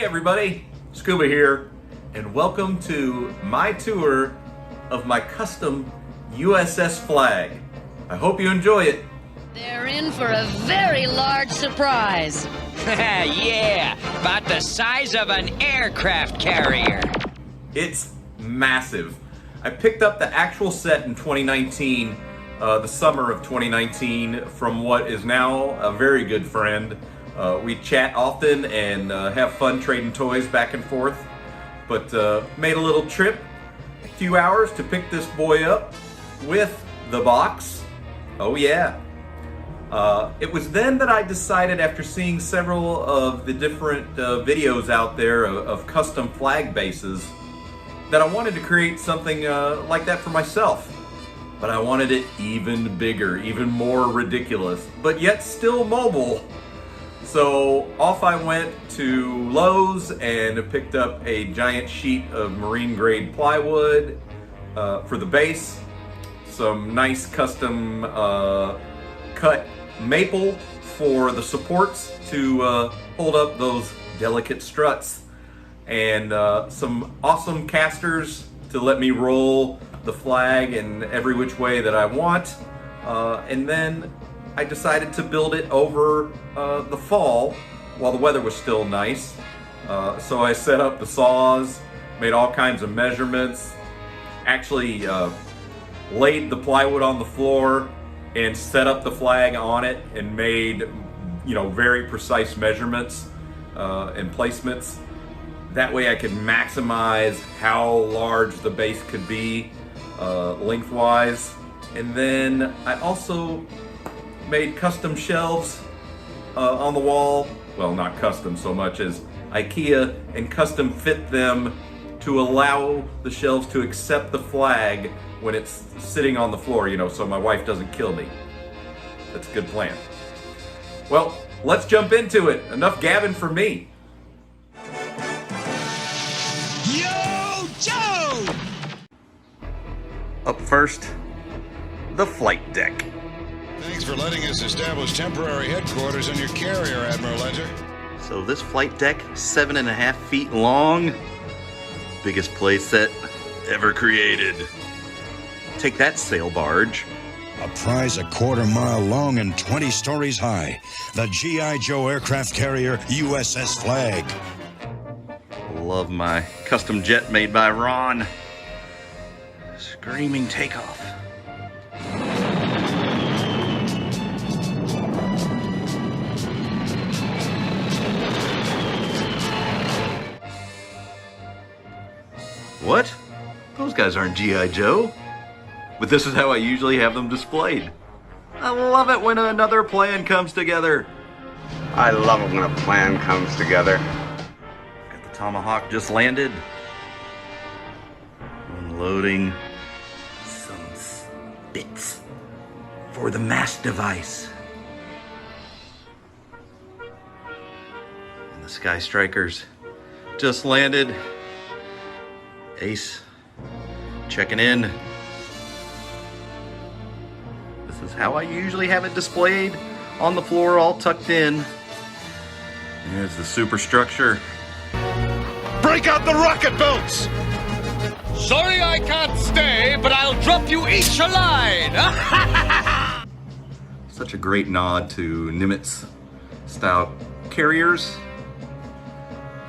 everybody, Scuba here, and welcome to my tour of my custom USS Flagg. I hope you enjoy it. They're in for a very large surprise. Yeah, about the size of an aircraft carrier. It's massive. I picked up the actual set in 2019, the summer of 2019, from what is now a very good friend. We chat often and have fun trading toys back and forth, but made a little trip, a few hours to pick this boy up with the box. Oh yeah. It was then that I decided, after seeing several of the different videos out there of custom flag bases, that I wanted to create something like that for myself. But I wanted it even bigger, even more ridiculous, but yet still mobile. So off I went to Lowe's and picked up a giant sheet of marine grade plywood for the base, some nice custom cut maple for the supports to hold up those delicate struts, and some awesome casters to let me roll the flag in every which way that I want. And then I decided to build it over the fall while the weather was still nice. So I set up the saws, made all kinds of measurements, actually laid the plywood on the floor and set up the flag on it and made, very precise measurements and placements. That way I could maximize how large the base could be lengthwise. And then I also made custom shelves on the wall. Well, not custom so much as IKEA, and custom fit them to allow the shelves to accept the flag when it's sitting on the floor, so my wife doesn't kill me. That's a good plan. Well, let's jump into it. Enough gabbing for me. Yo, Joe! Up first, the flight deck. Thanks for letting us establish temporary headquarters on your carrier, Admiral Ledger. So this flight deck, 7.5 feet long, biggest play set ever created. Take that, sail barge. A prize a quarter-mile long and 20 stories high. The G.I.JOE aircraft carrier USS Flagg. Love my custom jet made by Ron. Screaming takeoff. What? Those guys aren't G.I. Joe. But this is how I usually have them displayed. I love it when another plan comes together. I love it when a plan comes together. Got the Tomahawk just landed. Unloading some bits for the mast device. And the Sky Strikers just landed. Ace checking in. This is how I usually have it displayed, on the floor, all tucked in. Here's the superstructure. Break out the rocket boats! Sorry I can't stay, but I'll drop you each a line. Such a great nod to Nimitz style carriers.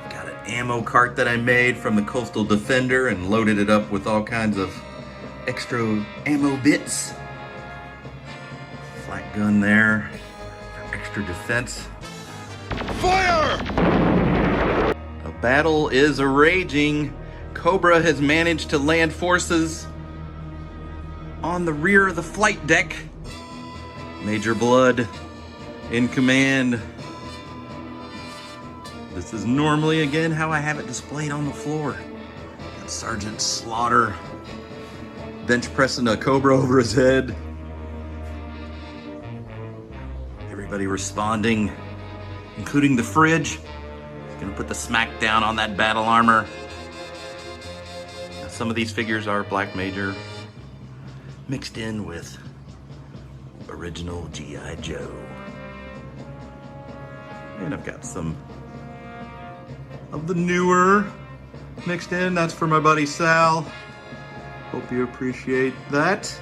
Got an ammo cart that I made from the Coastal Defender and loaded it up with all kinds of extra ammo bits. Flak gun there for extra defense. Fire! A battle is a-raging. Cobra has managed to land forces on the rear of the flight deck. Major Blood in command. This is normally, again, how I have it displayed on the floor. Got Sergeant Slaughter bench pressing a Cobra over his head. Everybody responding, including the fridge. Gonna put the smack down on that battle armor. Now, some of these figures are Black Major mixed in with original G.I. Joe. And I've got some of the newer mixed in. That's for my buddy Sal. Hope you appreciate that.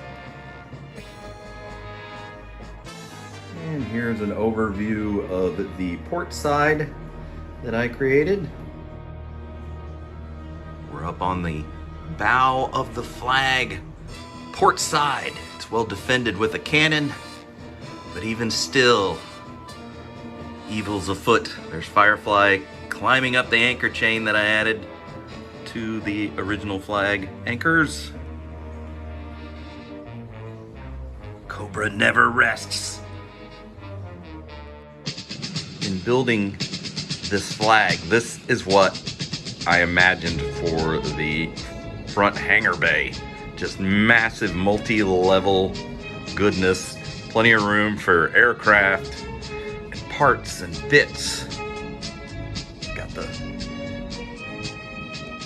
And here's an overview of the port side that I created. We're up on the bow of the Flagg, port side. It's well defended with a cannon, but even still, evil's afoot. There's Firefly climbing up the anchor chain that I added to the original Flagg anchors. Cobra never rests. In building this Flagg, this is what I imagined for the front hangar bay. Just massive multi-level goodness, plenty of room for aircraft and parts and bits. Got the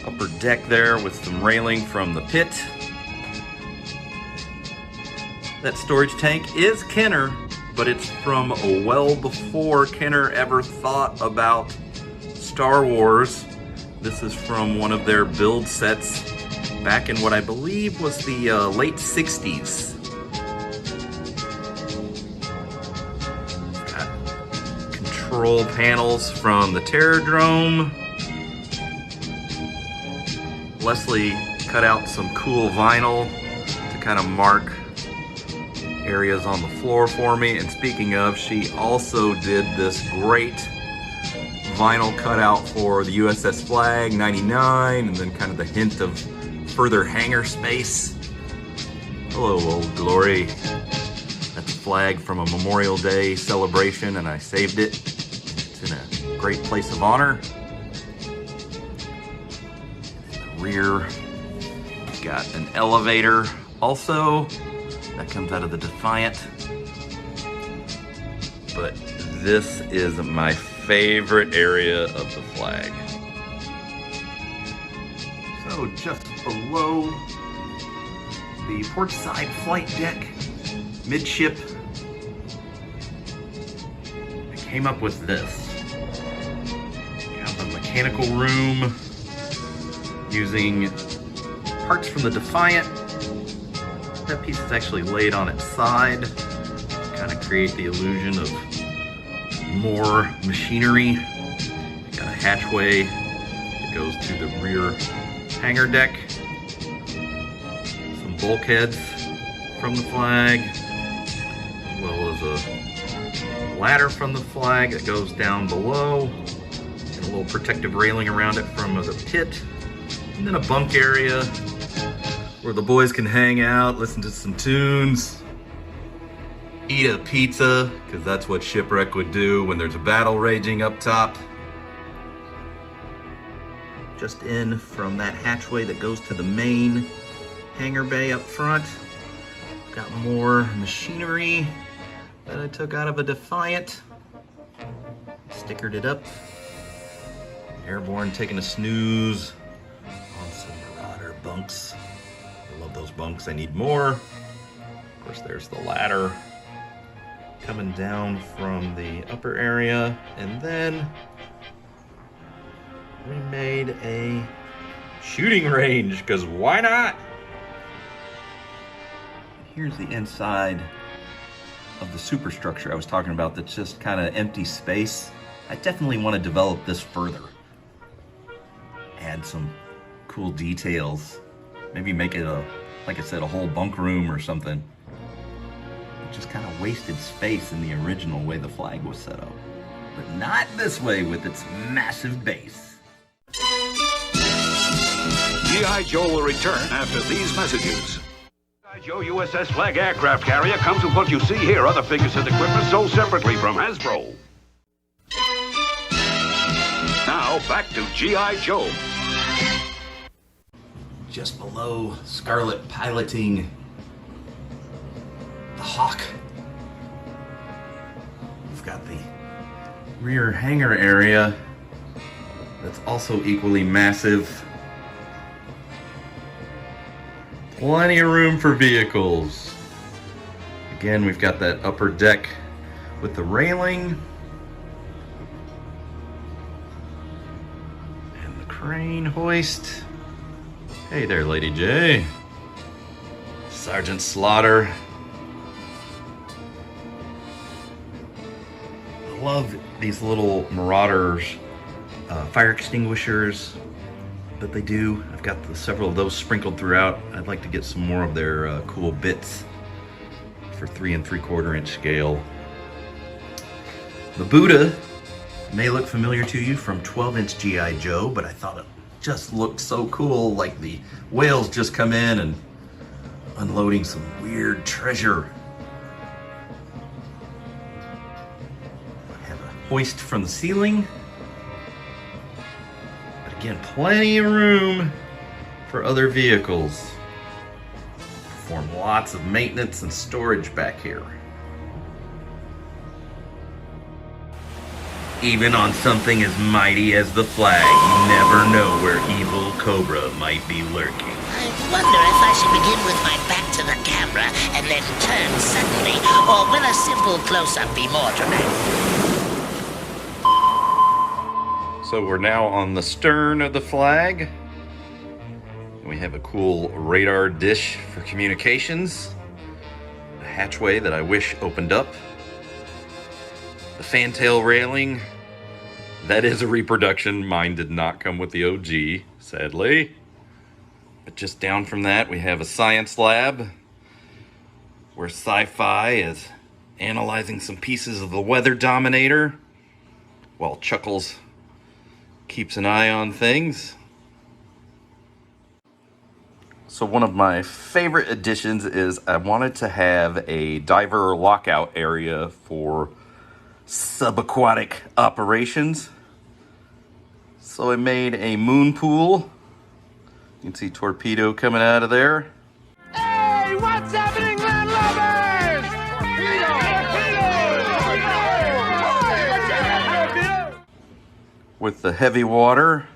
upper deck there with some railing from the pit. That storage tank is Kenner, but it's from well before Kenner ever thought about Star Wars. This is from one of their build sets back in what I believe was the late 60s. Got control panels from the Terradrome. Leslie cut out some cool vinyl to kind of mark areas on the floor for me. And speaking of, she also did this great vinyl cutout for the USS Flagg 99, and then kind of the hint of further hangar space. Hello, Old Glory. That's a flag from a Memorial Day celebration, and I saved it. It's in a great place of honor. In the rear, we've got an elevator also that comes out of the Defiant. But this is my favorite area of the Flagg. So just below the port side flight deck, midship, I came up with this. Got the mechanical room using parts from the Defiant. That piece is actually laid on its side, kind of create the illusion of more machinery. Got a hatchway that goes to the rear hangar deck. Some bulkheads from the Flagg, as well as a ladder from the Flagg that goes down below, and a little protective railing around it from the pit, and then a bunk area where the boys can hang out, listen to some tunes, eat a pizza, because that's what Shipwreck would do when there's a battle raging up top. Just in from that hatchway that goes to the main hangar bay up front. Got more machinery that I took out of a Defiant. Stickered it up. Airborne taking a snooze on some Marauder bunks. I love those bunks, I need more. Of course, there's the ladder coming down from the upper area, and then we made a shooting range, because why not? Here's the inside of the superstructure I was talking about that's just kind of empty space. I definitely want to develop this further. Add some cool details. Maybe make it like I said, a whole bunk room or something. Just kind of wasted space in the original way the Flagg was set up. But not this way with its massive base. G.I. Joe will return after these messages. G.I.JOE U.S.S. Flagg aircraft carrier comes with what you see here. Other figures and equipment sold separately from Hasbro. Now back to G.I. Joe. Just below Scarlet piloting the Hawk. We've got the rear hangar area that's also equally massive. Plenty of room for vehicles. Again, we've got that upper deck with the railing. crane hoist. Hey there, Lady J. Sergeant Slaughter. I love these little Marauders fire extinguishers that they do. I've got several of those sprinkled throughout. I'd like to get some more of their cool bits for 3 3/4 inch scale. The Buddha may look familiar to you from 12-inch G.I. Joe, but I thought it just looked so cool, like the whales just come in and unloading some weird treasure. I have a hoist from the ceiling. But again, plenty of room for other vehicles. Perform lots of maintenance and storage back here. Even on something as mighty as the Flagg, you never know where evil Cobra might be lurking. I wonder if I should begin with my back to the camera and then turn suddenly, or will a simple close-up be more dramatic? So we're now on the stern of the Flagg. We have a cool radar dish for communications, a hatchway that I wish opened up, the fantail railing. That is a reproduction. Mine did not come with the OG, sadly. But just down from that, we have a science lab where Sci-Fi is analyzing some pieces of the Weather Dominator while Chuckles keeps an eye on things. So one of my favorite additions is I wanted to have a diver lockout area for subaquatic operations. So I made a moon pool. You can see torpedo coming out of there. Hey, what's happening, landlubbers? Torpedo! With the heavy water.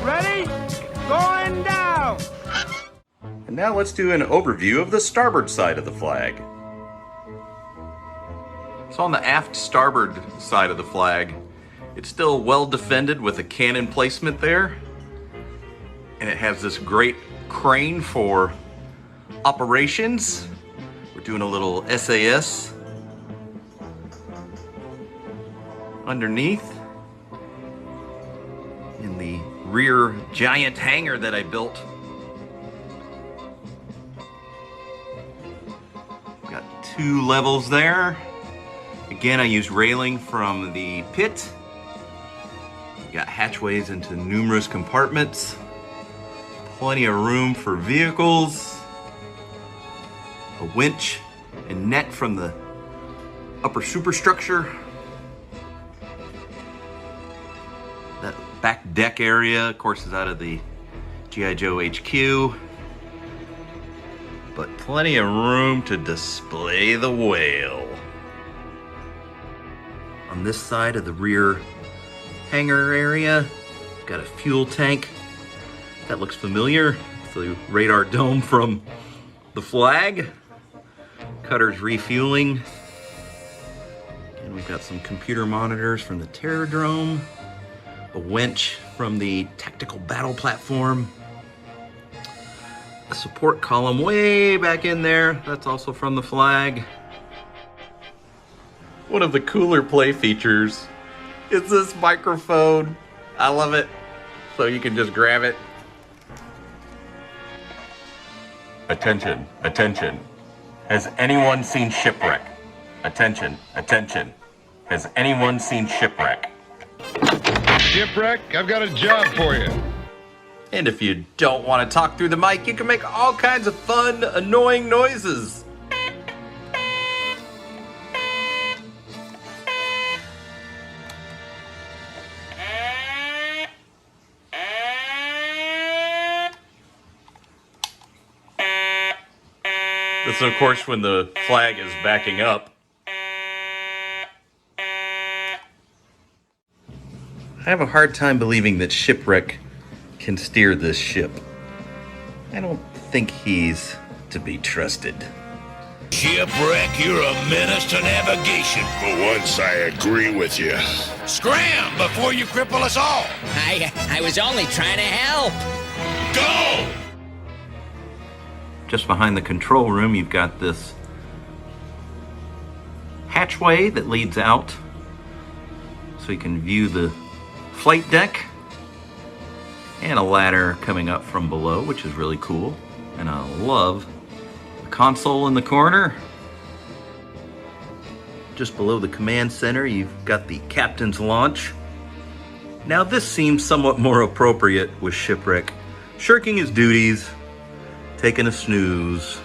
Ready? Going down! And now let's do an overview of the starboard side of the Flagg. So on the aft starboard side of the Flagg, it's still well defended with a cannon placement there. And it has this great crane for operations. We're doing a little SAS underneath. In the rear giant hangar that I built. Got 2 levels there. Again, I used railing from the pit. Got hatchways into numerous compartments. Plenty of room for vehicles. A winch and net from the upper superstructure. That back deck area, of course, is out of the GIJOE HQ. But plenty of room to display the whale. On this side of the rear hangar area, got a fuel tank. That looks familiar. It's the radar dome from the Flagg. Cutter's refueling. And we've got some computer monitors from the Terradrome. A winch from the tactical battle platform. A support column way back in there. That's also from the Flagg. One of the cooler play features is this microphone. I love it. So you can just grab it. Attention, attention. Has anyone seen Shipwreck? Attention, attention. Has anyone seen Shipwreck? Shipwreck, I've got a job for you. And if you don't want to talk through the mic, you can make all kinds of fun, annoying noises. This is, of course, when the Flagg is backing up. I have a hard time believing that Shipwreck can steer this ship. I don't think he's to be trusted. Shipwreck, you're a menace to navigation. For once, I agree with you. Scram before you cripple us all. I was only trying to help. Go! Just behind the control room, you've got this hatchway that leads out so you can view the flight deck, and a ladder coming up from below, which is really cool. And I love the console in the corner. Just below the command center, you've got the captain's launch. Now this seems somewhat more appropriate with Shipwreck shirking his duties, taking a snooze.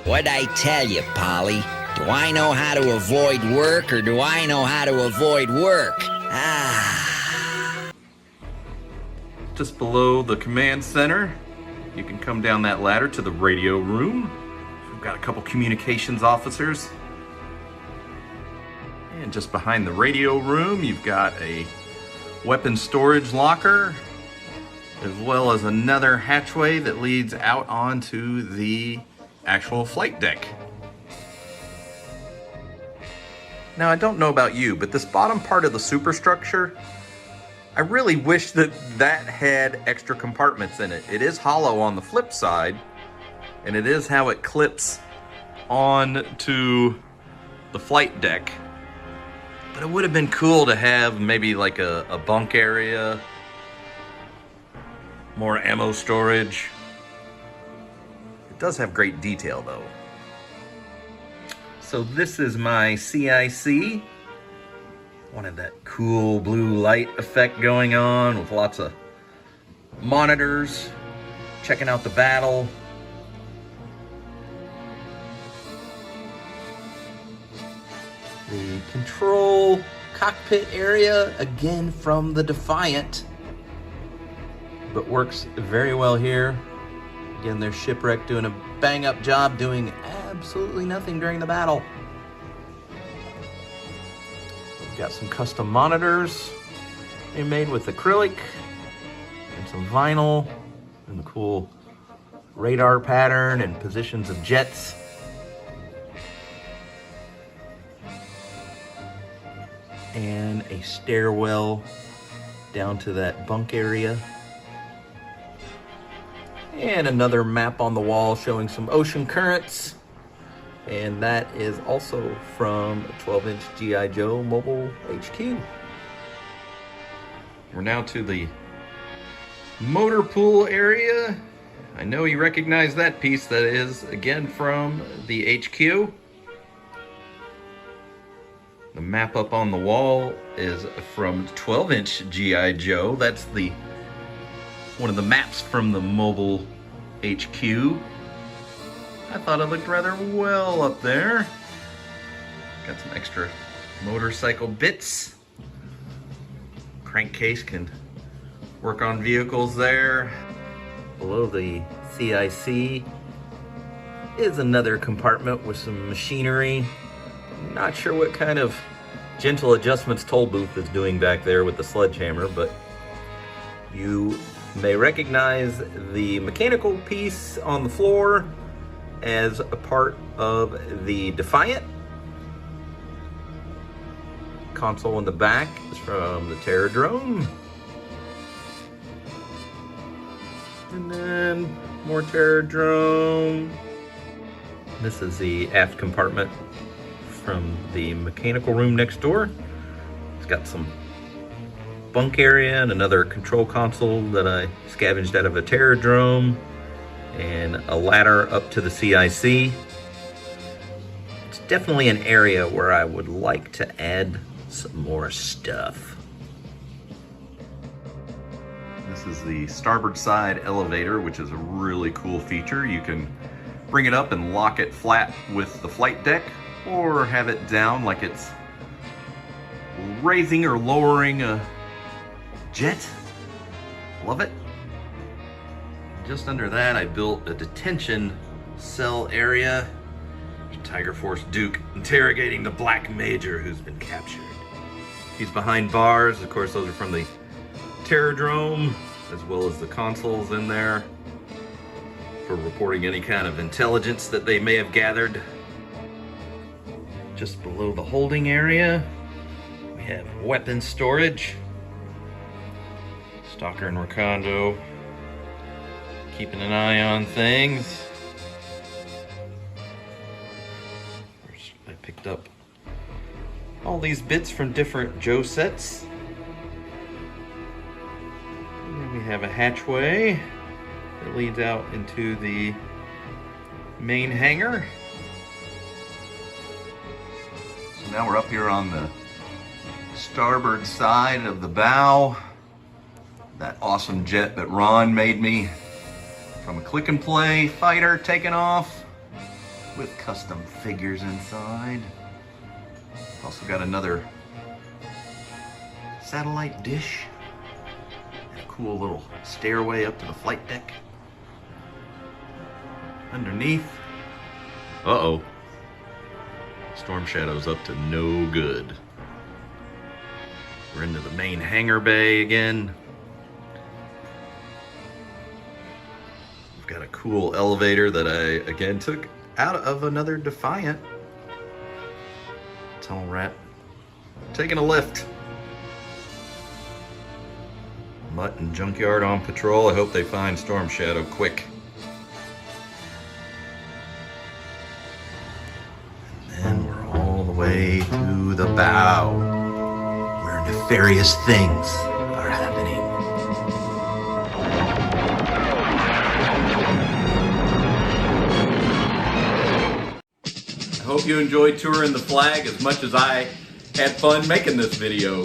What'd I tell you, Polly? Do I know how to avoid work, or do I know how to avoid work? Just below the command center, you can come down that ladder to the radio room. We've got a couple communications officers. And just behind the radio room, you've got a weapons storage locker, as well as another hatchway that leads out onto the actual flight deck. Now, I don't know about you, but this bottom part of the superstructure, I really wish that that had extra compartments in it. It is hollow on the flip side, and it is how it clips onto the flight deck. But it would have been cool to have maybe like a bunk area, more ammo storage. It does have great detail though. So this is my CIC. Wanted that cool blue light effect going on with lots of monitors, checking out the battle. The control cockpit area, again from the Defiant, but works very well here. Again, there's Shipwreck doing a bang-up job, doing absolutely nothing during the battle. We've got some custom monitors they made with acrylic and some vinyl, and the cool radar pattern and positions of jets. And a stairwell down to that bunk area. And another map on the wall showing some ocean currents. And that is also from a 12-inch G.I. Joe mobile HQ. We're now to the motor pool area. I know you recognize that piece. That is, again, from the HQ. The map up on the wall is from 12-inch G.I. Joe. That's one of the maps from the mobile HQ. I thought it looked rather well up there. Got some extra motorcycle bits. Crankcase can work on vehicles there. Below the CIC is another compartment with some machinery. Not sure what kind of gentle adjustments toll booth is doing back there with the sledgehammer, but you may recognize the mechanical piece on the floor as a part of the Defiant. Console in the back is from the Terradrome. And then more Terradrome. This is the aft compartment from the mechanical room next door. It's got some bunk area and another control console that I scavenged out of a Terradrome, and a ladder up to the CIC. It's definitely an area where I would like to add some more stuff. This is the starboard side elevator, which is a really cool feature. You can bring it up and lock it flat with the flight deck, or have it down like it's raising or lowering a jet. Love it. Just under that, I built a detention cell area. Tiger Force Duke interrogating the Black Major who's been captured. He's behind bars. Of course, those are from the Terradrome, as well as the consoles in there for reporting any kind of intelligence that they may have gathered just below the holding area, we have weapon storage. Stalker and Recondo keeping an eye on things. I picked up all these bits from different Joe sets. And then we have a hatchway that leads out into the main hangar. So now we're up here on the starboard side of the bow. That awesome jet that Ron made me from a click and play fighter taking off with custom figures inside. Also got another satellite dish and a cool little stairway up to the flight deck. Underneath, uh-oh, Storm Shadow's up to no good. We're into the main hangar bay again. We've got a cool elevator that I, again, took out of another Defiant. Tunnel Rat taking a lift. Mutt and Junkyard on patrol. I hope they find Storm Shadow quick. And then we're all the way to the bow, where nefarious things are happening. I hope you enjoyed touring the Flagg as much as I had fun making this video.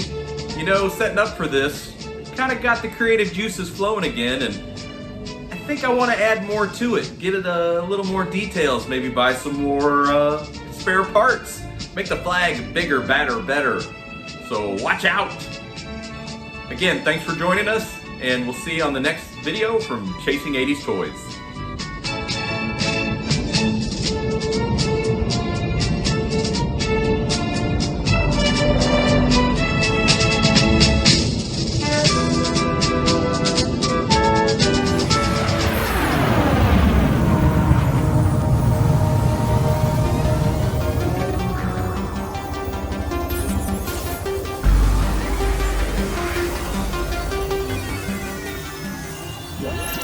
You know, setting up for this kind of got the creative juices flowing again, and I think I want to add more to it. Get it a little more details, maybe buy some more spare parts. Make the Flagg bigger, badder, better. So watch out. Again, thanks for joining us, and we'll see you on the next video from Chasing 80s Toys. Yeah.